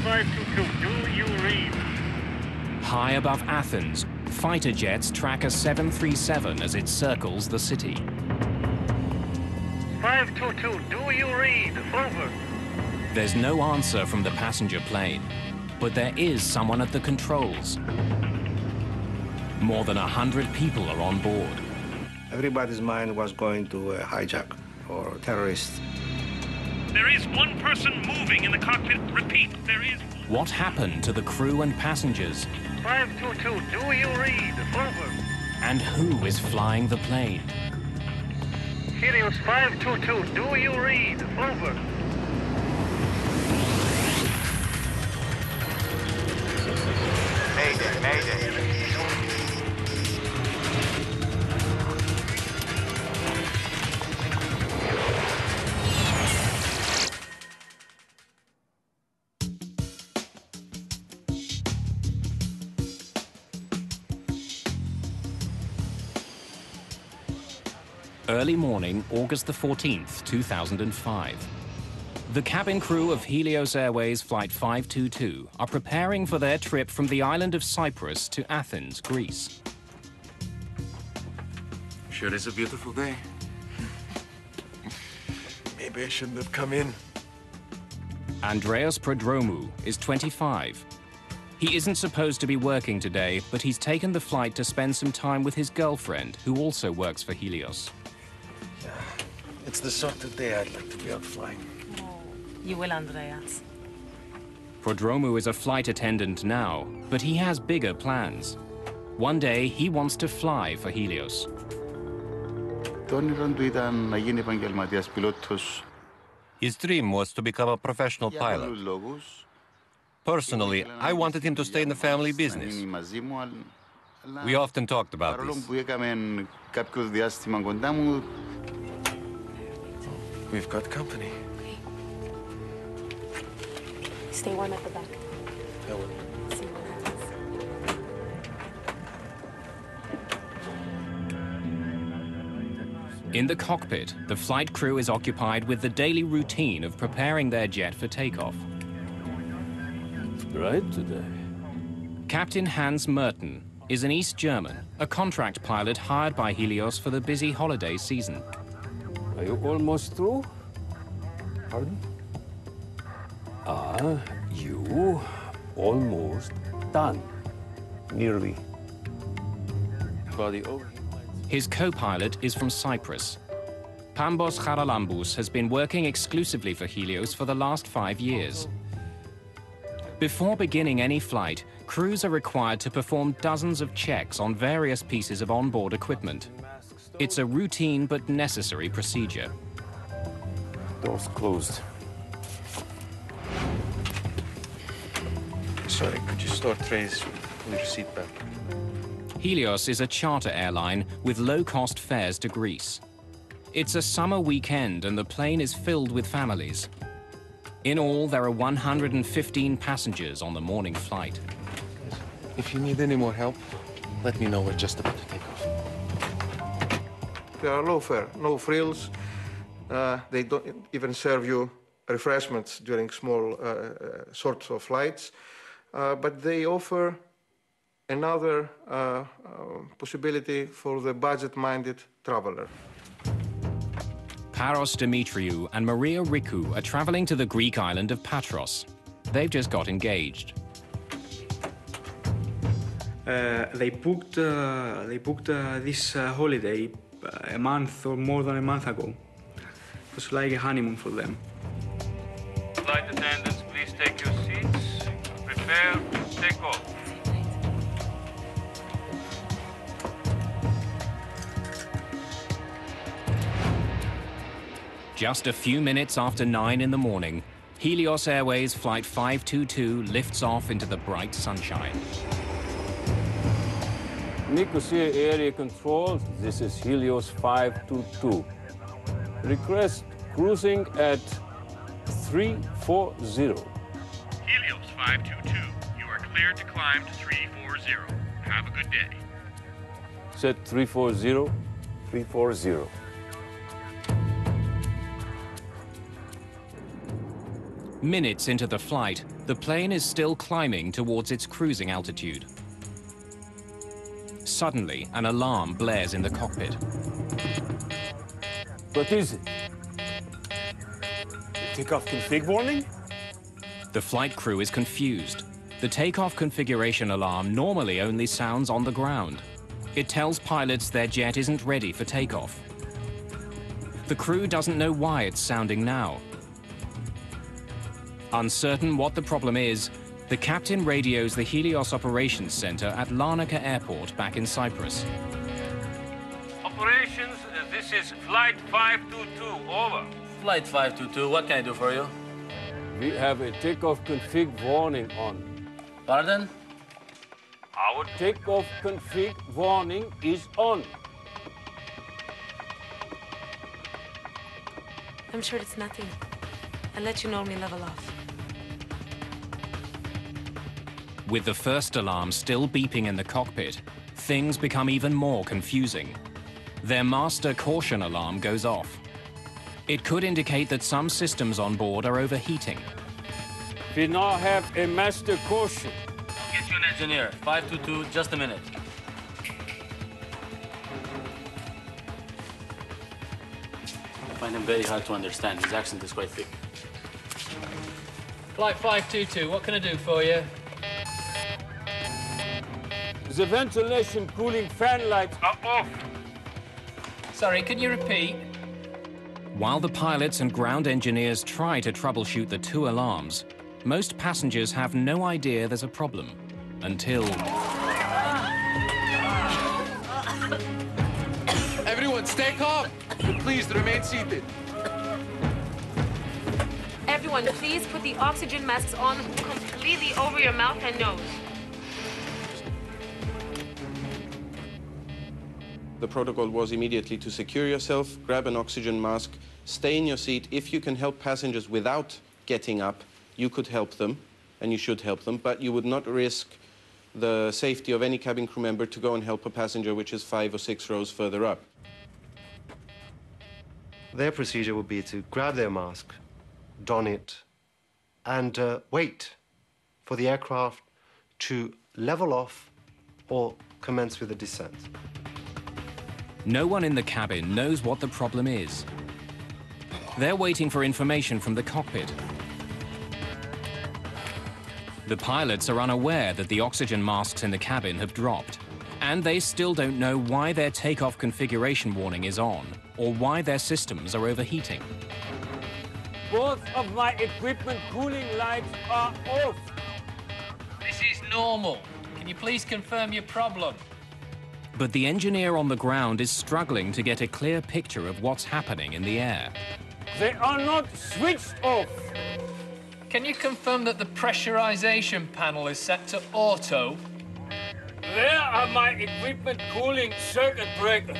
522, do you read? High above Athens, fighter jets track a 737 as it circles the city. 522, do you read? Over. There's no answer from the passenger plane, but there is someone at the controls. More than 100 people are on board. Everybody's mind was going to a hijack or terrorist. There is one person moving in the cockpit. Repeat, there is. What happened to the crew and passengers? 522, do you read? Over. And who is flying the plane? Helios 522, do you read? Over. Mayday, mayday. Early morning, August the 14th, 2005. The cabin crew of Helios Airways Flight 522 are preparing for their trip from the island of Cyprus to Athens, Greece. Sure is a beautiful day. Maybe I shouldn't have come in. Andreas Prodromou is 25. He isn't supposed to be working today, but he's taken the flight to spend some time with his girlfriend, who also works for Helios. It's the sort of day I'd like to be out flying. Oh, you will, Andreas. Prodromou is a flight attendant now, but he has bigger plans. One day, he wants to fly for Helios. His dream was to become a professional pilot. Personally, I wanted him to stay in the family business. We often talked about this. We've got company. Stay warm at the back. I will. In the cockpit, the flight crew is occupied with the daily routine of preparing their jet for takeoff. It's bright today. Captain Hans Mertens is an East German, a contract pilot hired by Helios for the busy holiday season. Are you almost through? Pardon? You almost done. Nearly. Body over. His co-pilot is from Cyprus. Bambos Charalambous has been working exclusively for Helios for the last 5 years. Before beginning any flight, crews are required to perform dozens of checks on various pieces of onboard equipment. It's a routine but necessary procedure. Doors closed. Sorry, could you store trays on your seat back? Helios is a charter airline with low-cost fares to Greece. It's a summer weekend and the plane is filled with families. In all, there are 115 passengers on the morning flight. If you need any more help, let me know. We're just about to take off. They are low fare, no frills. They don't even serve you refreshments during small sorts of flights. But they offer another possibility for the budget-minded traveler. Paros Dimitriou and Maria Rikou are traveling to the Greek island of Patros. They've just got engaged. They booked this holiday a month or more than a month ago. It was like a honeymoon for them. Flight attendants, please take your seats. Prepare to take off. Just a few minutes after 9 in the morning, Helios Airways Flight 522 lifts off into the bright sunshine. Nicosia Area Control, this is Helios 522. Request cruising at 340. Helios 522, you are cleared to climb to 340. Have a good day. Set 340. 340. Minutes into the flight, the plane is still climbing towards its cruising altitude. Suddenly, an alarm blares in the cockpit. What is it? Takeoff config warning? The flight crew is confused. The takeoff configuration alarm normally only sounds on the ground. It tells pilots their jet isn't ready for takeoff. The crew doesn't know why it's sounding now. Uncertain what the problem is, the captain radios the Helios Operations Center at Larnaca Airport back in Cyprus. Operations, this is Flight 522, over. Flight 522, what can I do for you? We have a takeoff config warning on. Pardon? Our takeoff config warning is on. I'm sure it's nothing. I'll let you know when we level off. With the first alarm still beeping in the cockpit, things become even more confusing. Their master caution alarm goes off. It could indicate that some systems on board are overheating. We now have a master caution. I'll get you an engineer. 522, just a minute. I find him very hard to understand. His accent is quite thick. Flight 522, what can I do for you? The ventilation cooling fan lights are off. Sorry, can you repeat? While the pilots and ground engineers try to troubleshoot the two alarms, most passengers have no idea there's a problem until... Everyone, stay calm. But please, remain seated. Everyone, please put the oxygen masks on completely over your mouth and nose. The protocol was immediately to secure yourself, grab an oxygen mask, stay in your seat. If you can help passengers without getting up, you could help them, and you should help them, but you would not risk the safety of any cabin crew member to go and help a passenger which is 5 or 6 rows further up. Their procedure would be to grab their mask, don it, and wait for the aircraft to level off or commence with a descent. No one in the cabin knows what the problem is. They're waiting for information from the cockpit. The pilots are unaware that the oxygen masks in the cabin have dropped, and they still don't know why their takeoff configuration warning is on, or why their systems are overheating. Both of my equipment cooling lights are off. This is normal. Can you please confirm your problem? But the engineer on the ground is struggling to get a clear picture of what's happening in the air. They are not switched off. Can you confirm that the pressurization panel is set to auto? Where are my equipment cooling circuit breakers?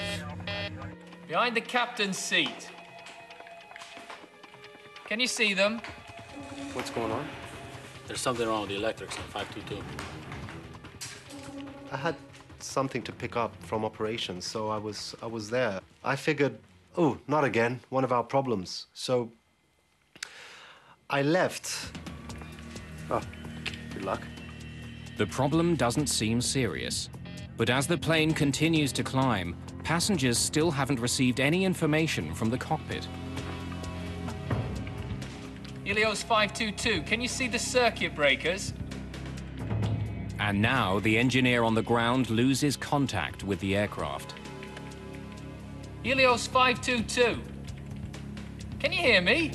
Behind the captain's seat. Can you see them? What's going on? There's something wrong with the electrics on 522. I had something to pick up from operations, so I was there. I figured, oh, not again, one of our problems. So I left. Oh, good luck. The problem doesn't seem serious, but as the plane continues to climb, passengers still haven't received any information from the cockpit. Helios 522, can you see the circuit breakers? And now the engineer on the ground loses contact with the aircraft. Helios 522, can you hear me?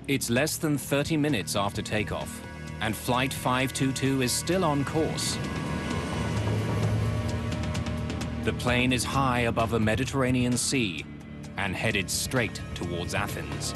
It's less than 30 minutes after takeoff, and Flight 522 is still on course. The plane is high above the Mediterranean Sea and headed straight towards Athens.